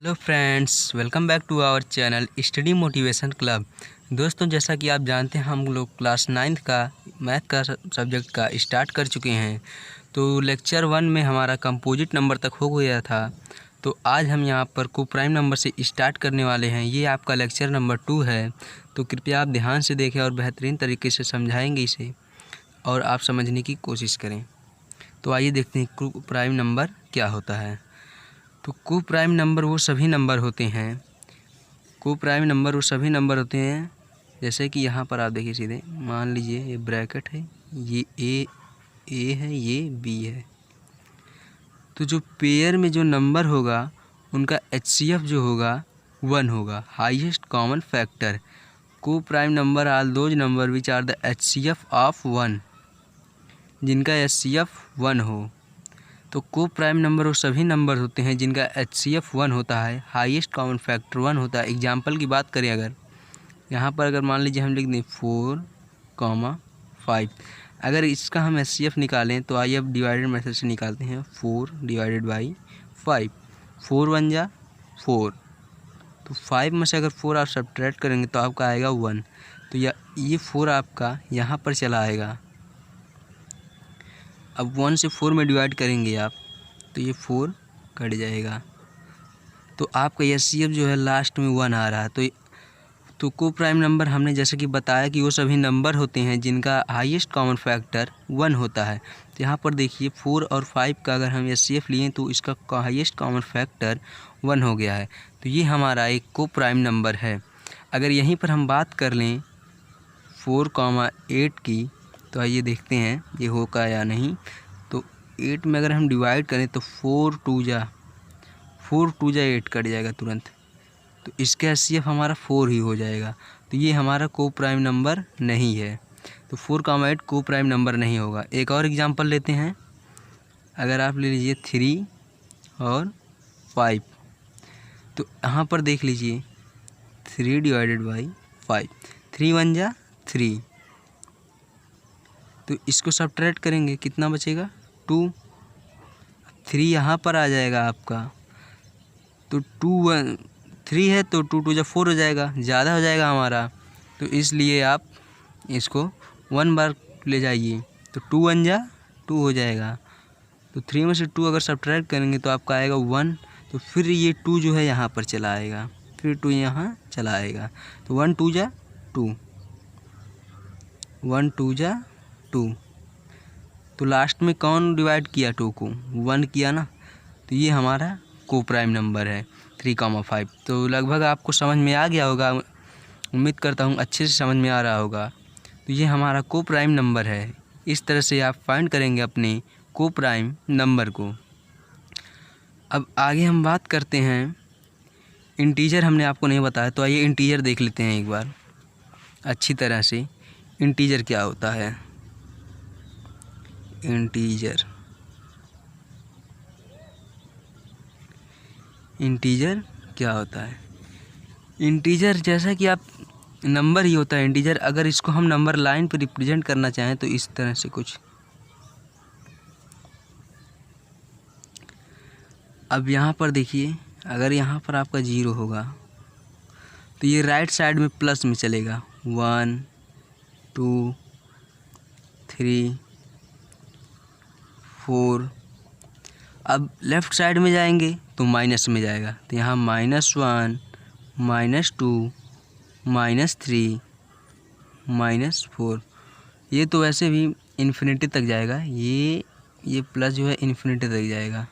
Hello friends, welcome back to our channel study motivation club. दोस्तों, जैसा कि आप जानते हैं हम लोग क्लास 9th का मैथ का सब्जेक्ट का स्टार्ट कर चुके हैं। तो लेक्चर 1 में हमारा कंपोजिट नंबर तक हो गया था। तो आज हम यहाँ पर को प्राइम नंबर से स्टार्ट करने वाले हैं। ये आपका लेक्चर नंबर 2 है। तो कृपया आप ध्यान से देखें और बेहतरीन तरीके से समझाएंगे इसे और आप समझने की कोशिश करें। तो आइए देखते हैं को प्राइम नंबर क्या होता है। तो को प्राइम नंबर वो सभी नंबर होते हैं जैसे कि यहाँ पर आप देखिए, सीधे मान लीजिए ये ब्रैकेट है, ये ए है, ये बी है। तो जो पेयर में जो नंबर होगा उनका HCF जो होगा 1 होगा, highest common factor. Co prime number are those number which are the HCF of 1, जिनका HCF 1 हो। तो को प्राइम नंबर वो सभी नंबर होते हैं जिनका HCF 1 होता है, हाईएस्ट कॉमन फैक्टर 1 होता है। एग्जाम्पल की बात करें, अगर यहाँ पर अगर मान लीजिए हम लिख दें 4,5, अगर इसका हम HCF निकालें तो आइए अब डिवाइडेड मेथड से निकालते हैं। 4 डिवाइडेड बाई 5, 4 1 जा 4, तो 5 में से अगर 4 आप सब्ट्रैक्ट करेंगे तो आपका आएगा 1। तो ये 4 आपका यहाँ पर चला आएगा। अब 1 से 4 में डिवाइड करेंगे आप तो ये 4 कट जाएगा। तो आपका HCF जो है लास्ट में 1 आ रहा है। तो को प्राइम नंबर हमने जैसे कि बताया कि वो सभी नंबर होते हैं जिनका हाईएस्ट कॉमन फैक्टर 1 होता है। तो यहाँ पर देखिए 4 और 5 का अगर हम HCF लिए तो इसका हाईएस्ट कॉमन फैक्टर 1 हो गया है। तो ये हमारा एक को प्राइम नंबर है। अगर यहीं पर हम बात कर लें 4,8 की, तो आइए देखते हैं ये होगा या नहीं। तो 8 में अगर हम डिवाइड करें तो 4 2 जा 8 कट जाएगा तुरंत। तो इसका HCF हमारा 4 ही हो जाएगा। तो ये हमारा को प्राइम नंबर नहीं है। तो 4,8 को प्राइम नंबर नहीं होगा। एक और एग्जांपल लेते हैं। अगर आप ले लीजिए 3 और 5, तो यहाँ पर देख लीजिए 3 डिवाइडेड बाई 5, 3 1 जा 3, तो इसको सब्ट्रैक्ट करेंगे कितना बचेगा 2। 3 यहाँ पर आ जाएगा आपका, तो 3 है तो 2 2 जा 4 हो जाएगा, ज़्यादा हो जाएगा हमारा। तो इसलिए आप इसको 1 बार ले जाइए, तो 2 1 जा 2 हो जाएगा। तो 3 में से 2 अगर सब्ट्रैक्ट करेंगे तो आपका आएगा 1। तो फिर ये 2 जो है यहाँ पर चला आएगा, फिर 2 यहाँ चला आएगा। तो 1 2 जा 2, 1 2 जा 2। तो लास्ट में कौन डिवाइड किया 2 को? 1 किया ना। तो ये हमारा को प्राइम नंबर है 3,5। तो लगभग आपको समझ में आ गया होगा, उम्मीद करता हूँ अच्छे से समझ में आ रहा होगा। तो ये हमारा को प्राइम नंबर है। इस तरह से आप फाइंड करेंगे अपने को प्राइम नंबर को। अब आगे हम बात करते हैं, इंटीजर हमने आपको नहीं बताया, तो आइए इंटीजर देख लेते हैं एक बार अच्छी तरह से। इंटीजर क्या होता है? इंटीजर क्या होता है? इंटीजर जैसा कि आप नंबर ही होता है इंटीजर। अगर इसको हम नंबर लाइन पर रिप्रेजेंट करना चाहें तो इस तरह से कुछ। अब यहाँ पर देखिए, अगर यहाँ पर आपका 0 होगा तो ये राइट साइड में प्लस में चलेगा, 1 2 3 4। अब लेफ़्ट साइड में जाएंगे तो माइनस में जाएगा, तो यहाँ -1 -2 -3 -4। ये तो वैसे भी इन्फिनिटी तक जाएगा, ये प्लस जो है इन्फिनिटी तक जाएगा।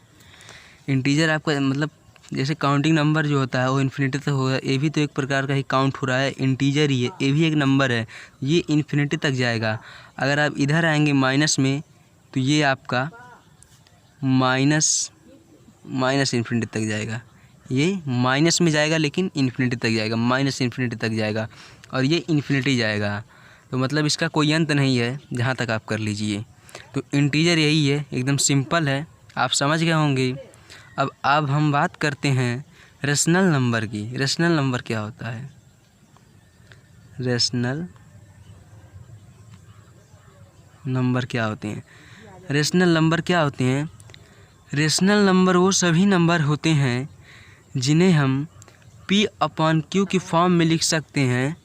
इंटीजर आपका मतलब जैसे काउंटिंग नंबर जो होता है वो इन्फिनिटी तक होगा, ये भी तो एक प्रकार का ही काउंट हो रहा है, इंटीजर ही है, ये भी एक नंबर है, ये इन्फिनिटी तक जाएगा। अगर आप इधर आएंगे माइनस में तो ये आपका माइनस इन्फिनिटी तक जाएगा। ये माइनस में जाएगा लेकिन इन्फिनिटी तक जाएगा, माइनस इन्फिनिटी तक जाएगा, और ये इन्फिनिटी जाएगा। तो मतलब इसका कोई अंत नहीं है, जहाँ तक आप कर लीजिए। तो इंटीजर यही है, एकदम सिंपल है, आप समझ गए होंगे। अब हम बात करते हैं रेशनल नंबर की। रेशनल नंबर क्या होता है? रेशनल नंबर क्या होते हैं? रेशनल नंबर क्या होते हैं? रेशनल नंबर वो सभी नंबर होते हैं जिन्हें हम P अपॉन Q की फॉर्म में लिख सकते हैं।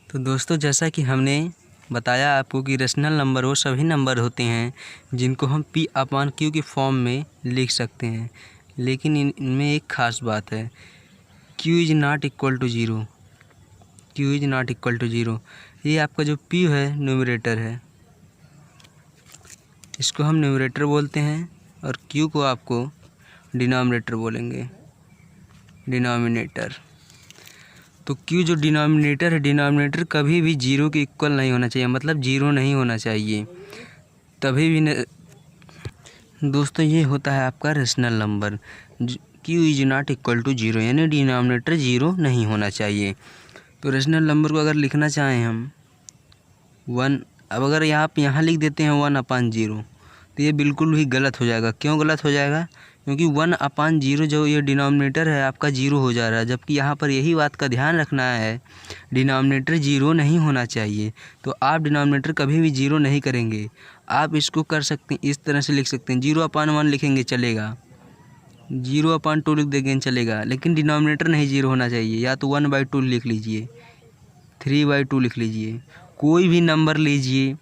तो दोस्तों जैसा कि हमने बताया आपको कि रेशनल नंबर वो सभी नंबर होते हैं जिनको हम P अपॉन Q की फॉर्म में लिख सकते हैं, लेकिन इनमें एक ख़ास बात है, Q is not equal to zero. Q is not equal to zero. ये आपका जो P है न्यूमरेटर है, इसको हम न्यूमरेटर बोलते हैं, और Q को आपको डिनोमिनेटर बोलेंगे, डिनोमिनेटर। तो Q जो डिनोमिनेटर है, डिनोमिनेटर कभी भी ज़ीरो के इक्वल नहीं होना चाहिए, मतलब ज़ीरो नहीं होना चाहिए तभी भी दोस्तों ये होता है आपका rational number. Q is not equal to zero, यानी डिनोमिनेटर ज़ीरो नहीं होना चाहिए। तो रेशनल नंबर को अगर लिखना चाहें हम 1, अब अगर यहाँ लिख देते हैं 1/0, तो ये बिल्कुल भी गलत हो जाएगा। क्यों गलत हो जाएगा? क्योंकि 1/0 जो ये डिनोमिनेटर है आपका ज़ीरो हो जा रहा है, जबकि यहाँ पर यही बात का ध्यान रखना है, डिनोमिनेटर ज़ीरो नहीं होना चाहिए। तो आप डिनोमिनेटर कभी भी ज़ीरो नहीं करेंगे। आप इसको कर सकते हैं, इस तरह से लिख सकते हैं, 0/1 लिखेंगे चलेगा, 0/2 लिख देंगे चलेगा, लेकिन डिनोमिनेटर नहीं ज़ीरो होना चाहिए। या तो 1/2 लिख लीजिए, 3/2 लिख लीजिए, कोई भी नंबर लीजिए,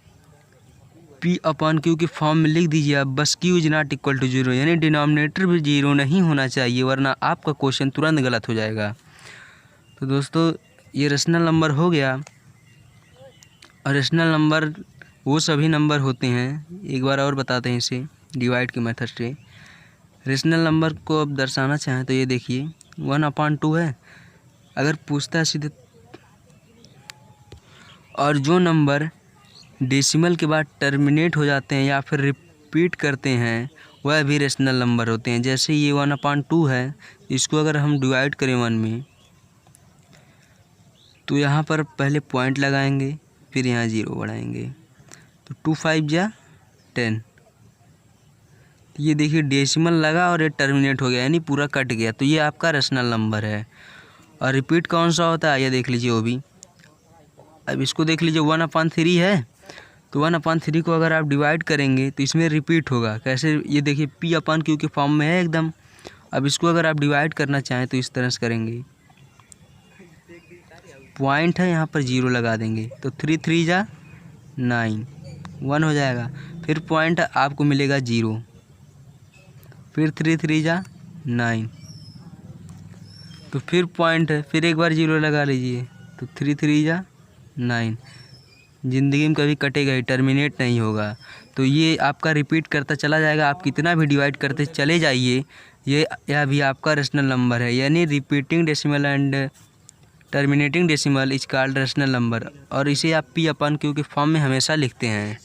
P अपॉन Q की फॉर्म में लिख दीजिए आप, बस Q is not equal to zero, यानी डिनोमिनेटर भी ज़ीरो नहीं होना चाहिए, वरना आपका क्वेश्चन तुरंत गलत हो जाएगा। तो दोस्तों ये रेशनल नंबर हो गया। और रेशनल नंबर वो सभी नंबर होते हैं, एक बार और बताते हैं इसे डिवाइड के मेथड से। रेशनल नंबर को अब दर्शाना चाहें तो ये देखिए 1/2 है, अगर पूछता है सीधे, और जो नंबर डेसिमल के बाद टर्मिनेट हो जाते हैं या फिर रिपीट करते हैं वह भी रेशनल नंबर होते हैं। जैसे ये 1/2 है, इसको अगर हम डिवाइड करें 1 में, तो यहाँ पर पहले पॉइंट लगाएंगे, फिर यहाँ 0 बढ़ाएंगे, तो 2 5 जा 10। ये देखिए डेसिमल लगा और ये टर्मिनेट हो गया, यानी पूरा कट गया, तो ये आपका रेशनल नंबर है। और रिपीट कौन सा होता है ये देख लीजिए वो भी। अब इसको देख लीजिए 1/3 है, तो 1/3 को अगर आप डिवाइड करेंगे तो इसमें रिपीट होगा। कैसे? ये देखिए P अपॉन Q के फॉर्म में है एकदम। अब इसको अगर आप डिवाइड करना चाहें तो इस तरह से करेंगे, पॉइंट है यहाँ पर 0 लगा देंगे, तो 3 3 जा 9, 1 हो जाएगा। फिर पॉइंट आपको मिलेगा 0, फिर 3 3 जा 9, तो फिर पॉइंट है, फिर एक बार 0 लगा लीजिए, तो 3 3 जा 9। ज़िंदगी में कभी कटेगा ही, टर्मिनेट नहीं होगा। तो ये आपका रिपीट करता चला जाएगा, आप कितना भी डिवाइड करते चले जाइए, यह भी आपका रेशनल नंबर है। यानी repeating decimal and terminating decimal is called rational number, और इसे आप P अपॉन Q के फॉर्म में हमेशा लिखते हैं।